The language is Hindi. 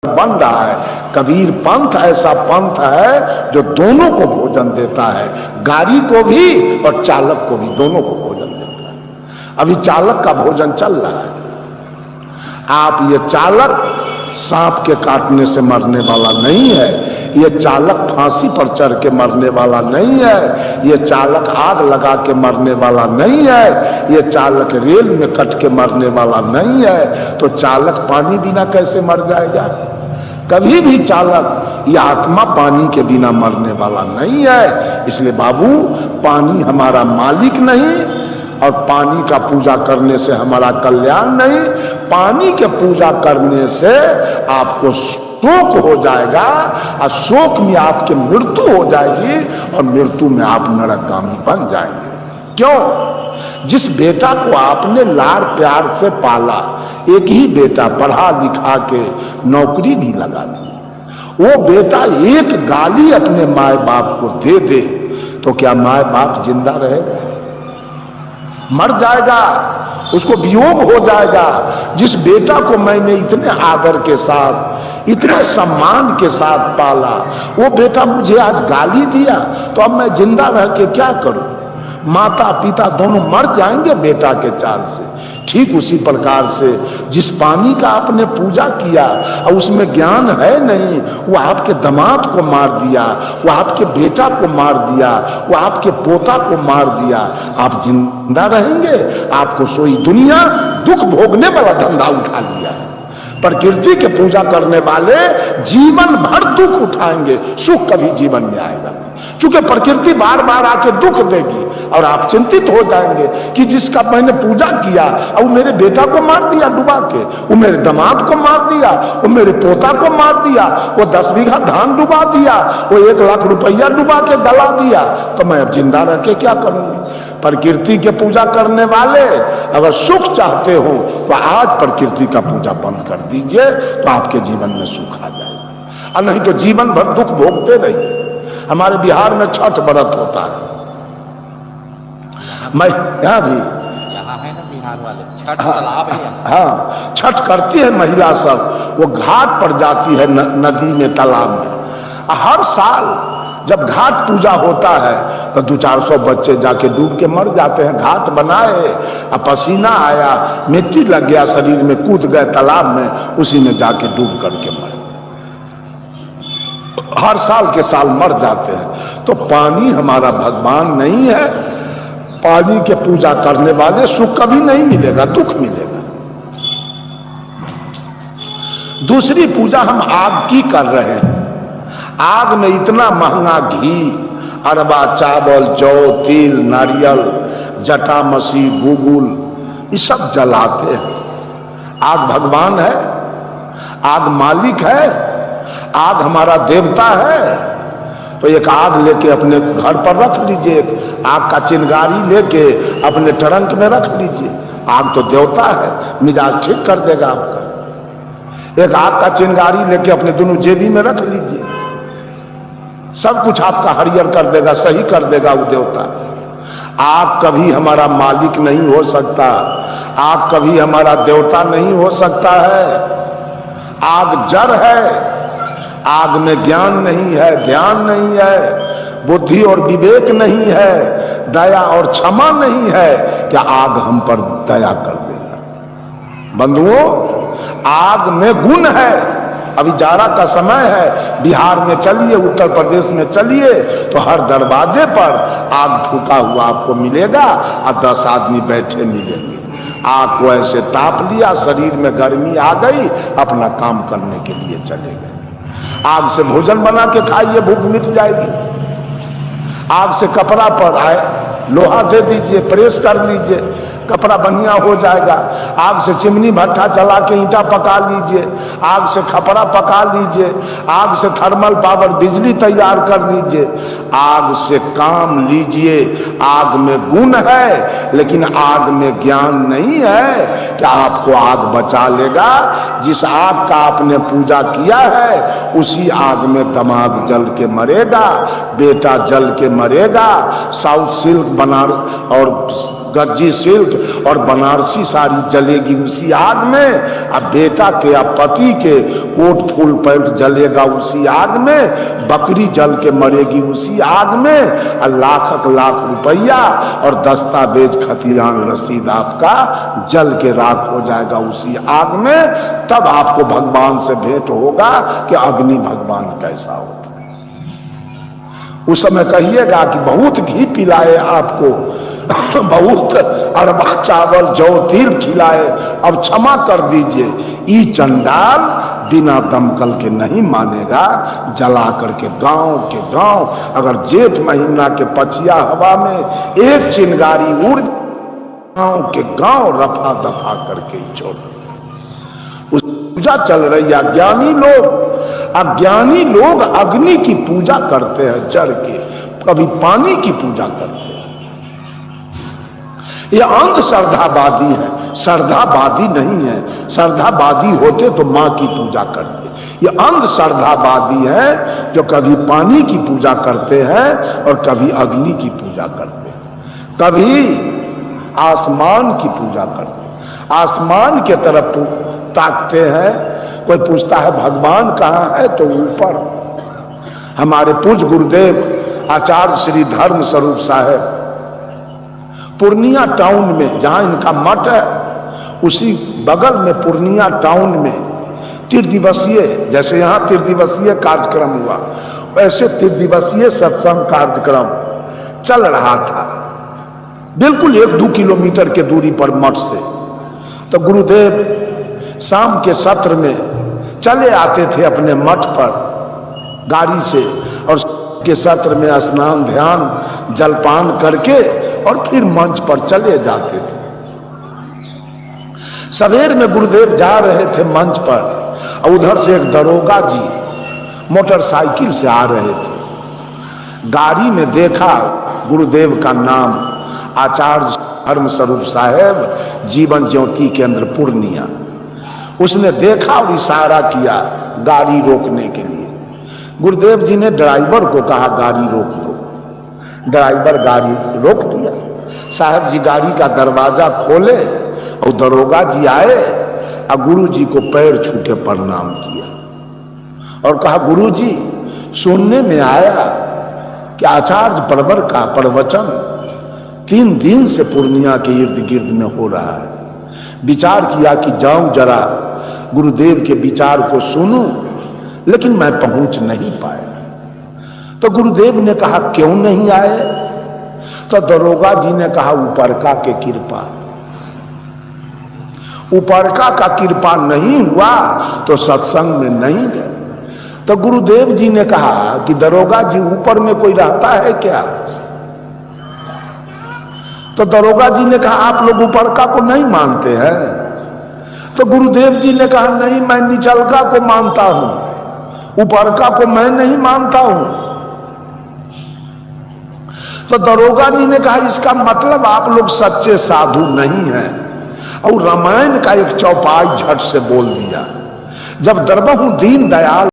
बन रहा है। कबीर पंथ ऐसा पंथ है जो दोनों को भोजन देता है, गाड़ी को भी और चालक को भी, दोनों को भोजन देता है। अभी चालक का भोजन चल रहा है। आप ये चालक सांप के काटने से मरने वाला नहीं है, ये चालक फांसी पर चढ़ के मरने वाला नहीं है, ये चालक आग लगा के मरने वाला नहीं है, ये चालक रेल में कट के मरने वाला नहीं है। तो चालक पानी बिना कैसे मर जाएगा? कभी भी चालक या आत्मा पानी के बिना मरने वाला नहीं है। इसलिए बाबू, पानी हमारा मालिक नहीं और पानी का पूजा करने से हमारा कल्याण नहीं। पानी के पूजा करने से आपको शोक हो जाएगा और शोक में आपकी मृत्यु हो जाएगी और मृत्यु में आप नरकगामी बन जाएंगे। क्यों? जिस बेटा को आपने लाड़ प्यार से पाला, एक ही बेटा पढ़ा लिखा के नौकरी भी लगा दी, वो बेटा एक गाली अपने माए बाप को दे दे तो क्या माए बाप जिंदा रहेगा? मर जाएगा, उसको वियोग हो जाएगा। जिस बेटा को मैंने इतने आदर के साथ, इतने सम्मान के साथ पाला, वो बेटा मुझे आज गाली दिया तो अब मैं जिंदा रह के क्या करूं? माता पिता दोनों मर जाएंगे बेटा के चाल से। ठीक उसी प्रकार से जिस पानी का आपने पूजा किया और उसमें ज्ञान है नहीं, वो आपके दामाद को मार दिया, वो आपके बेटा को मार दिया, वो आपके पोता को मार दिया, आप जिंदा रहेंगे? आपको सोई दुनिया दुख भोगने वाला धंधा उठा लिया है। प्रकृति के पूजा करने वाले जीवन भर दुख उठाएंगे, सुख कभी जीवन में आएगा। क्योंकि प्रकृति बार बार आके दुख देगी और आप चिंतित हो जाएंगे कि जिसका मैंने पूजा किया और वो मेरे बेटा को मार दिया डुबा के, वो मेरे दामाद को मार दिया, वो मेरे पोता को मार दिया, वो 10 बीघा धान डुबा दिया, वो 1 लाख रुपया डुबा के गला दिया, तो मैं अब जिंदा रह के क्या करूंगी? प्रकृति के पूजा करने वाले अगर सुख चाहते हो तो आज प्रकृति का पूजा बंद कर दीजिए, तो आपके जीवन में सुख आ जाएगा। और नहीं तो जीवन भर दुख भोगते रहिए। हमारे बिहार में छठ व्रत होता है, मैं यहाँ भी है ना बिहार वाले छठ तालाब है। हाँ, छठ करती है महिला सब, वो घाट पर जाती है नदी में, तालाब में। हर साल जब घाट पूजा होता है तो 200-400 बच्चे जाके डूब के मर जाते हैं। घाट बनाए, पसीना आया, मिट्टी लग गया शरीर में, कूद गए तालाब में, उसी में जाके डूब करके मर, हर साल के साल मर जाते हैं। तो पानी हमारा भगवान नहीं है। पानी के पूजा करने वाले सुख कभी नहीं मिलेगा, दुख मिलेगा। दूसरी पूजा हम आग की कर रहे हैं। आग में इतना महंगा घी, अरबा चावल, जौ, तिल, नारियल, जटामसी, गुगुल, ये सब जलाते हैं। आग भगवान है? आग मालिक है? आग हमारा देवता है? तो एक आग लेके अपने घर पर रख लीजिए, आग का चिंगारी लेके अपने ट्रंक में रख लीजिए। आग तो देवता है, मिजाज ठीक कर देगा आपका। एक आग का चिंगारी लेके अपने दोनों जेबी में रख लीजिए, सब कुछ आपका हरियर कर देगा, सही कर देगा वो देवता। आग कभी हमारा मालिक नहीं हो सकता, आग कभी हमारा देवता नहीं हो सकता है। आग जड़ है, आग में ज्ञान नहीं है, ध्यान नहीं है, बुद्धि और विवेक नहीं है, दया और क्षमा नहीं है, क्या आग हम पर दया कर देगा? बंधुओं, आग में गुण है। अभी जाड़ा का समय है, बिहार में चलिए, उत्तर प्रदेश में चलिए, तो हर दरवाजे पर आग फूका हुआ आपको मिलेगा और 10 आदमी बैठे मिलेंगे। आग को ऐसे ताप लिया, शरीर में गर्मी आ गई, अपना काम करने के लिए चले गए। आग से भोजन बना के खाइए, भूख मिट जाएगी। आग से कपड़ा पर आए, लोहा दे दीजिए, प्रेस कर लीजिए, कपड़ा बढ़िया हो जाएगा। आग से चिमनी भट्ठा चला के ईंटा पका लीजिए, आग से खपड़ा पका लीजिए, आग से थर्मल पावर बिजली तैयार कर लीजिए। आग से काम लीजिए। आग में गुण है, लेकिन आग में ज्ञान नहीं है कि आपको आग बचा लेगा। जिस आग का आपने पूजा किया है उसी आग में दामाद जल के मरेगा, बेटा जल के मरेगा। साउथ सिल्क बना और गज्जी सिल्क और बनारसी साड़ी जलेगी उसी आग में, अब बेटा के या पति के कोट फुल पैंट जलेगा उसी आग में, बकरी जल के मरेगी उसी आग में, और लाख रुपया और दस्तावेज खतियान रसीद आपका जल के राख हो जाएगा उसी आग में। तब आपको भगवान से भेंट होगा कि अग्नि भगवान कैसा होता है। उस समय कहिएगा कि बहुत घी पिलाए आपको, बहुत अरबा चावल जौ तीर खिलाए, अब क्षमा कर दीजिए। ई चंडाल बिना दमकल के नहीं मानेगा, जला करके गांव अगर जेठ महीना के पछिया हवा में एक चिंगारी उड़ गांव के गांव रफा दफा करके छोड़। उस पूजा चल रही है। अज्ञानी लोग अग्नि की पूजा करते हैं जड़ के, कभी पानी की पूजा करते हैं। ये अंध श्रद्धावादी है, श्रद्धावादी नहीं है। श्रद्धावादी होते तो मां की पूजा करते। ये अंध श्रद्धावादी है जो कभी पानी की पूजा करते हैं और कभी अग्नि की पूजा करते हैं, कभी आसमान की पूजा करते हैं। आसमान के तरफ ताकते हैं। कोई पूछता है भगवान कहाँ है, तो ऊपर। हमारे पूज्य गुरुदेव आचार्य श्री धर्म स्वरूप साहब पूर्णिया टाउन में, जहां इनका मठ है उसी बगल में पूर्णिया टाउन में त्रिदिवसीय, जैसे यहां त्रिदिवसीय कार्यक्रम हुआ वैसे त्रिदिवसीय सत्संग कार्यक्रम चल रहा था, बिल्कुल 1-2 किलोमीटर के दूरी पर मठ से। तो गुरुदेव शाम के सत्र में चले आते थे अपने मठ पर गाड़ी से, और के सत्र में स्नान ध्यान जलपान करके और फिर मंच पर चले जाते थे। सवेर में गुरुदेव जा रहे थे मंच पर, और उधर से एक दरोगा जी मोटरसाइकिल से आ रहे थे। गाड़ी में देखा गुरुदेव का नाम आचार्य धर्म स्वरूप साहेब जीवन ज्योति केंद्र पूर्णिया। उसने देखा और इशारा किया गाड़ी रोकने के लिए। गुरुदेव जी ने ड्राइवर को कहा गाड़ी रोक दो। ड्राइवर गाड़ी रोक दिया। साहब जी गाड़ी का दरवाजा खोले और दरोगा जी आए और गुरु जी को पैर छू के प्रणाम किया और कहा गुरु जी सुनने में आया कि आचार्य परवर का प्रवचन 3 दिन से पूर्णिया के इर्द गिर्द में हो रहा है। विचार किया कि जाऊं जरा गुरुदेव के विचार को सुनूं, लेकिन मैं पहुंच नहीं पाया। तो गुरुदेव ने कहा क्यों नहीं आए? तो दरोगा जी ने कहा ऊपरका के कृपा। ऊपरका का कृपा नहीं हुआ तो सत्संग में नहीं गए। तो गुरुदेव जी ने कहा कि दरोगा जी ऊपर में कोई रहता है क्या? तो दरोगा जी ने कहा आप लोग ऊपरका को नहीं मानते हैं? तो गुरुदेव जी ने कहा नहीं, मैं निचलका को मानता हूं, ऊपरका को मैं नहीं मानता हूं। तो दरोगा जी ने कहा इसका मतलब आप लोग सच्चे साधु नहीं हैं। और रामायण का एक चौपाई झट से बोल दिया। जब दरबहु दीन दयाल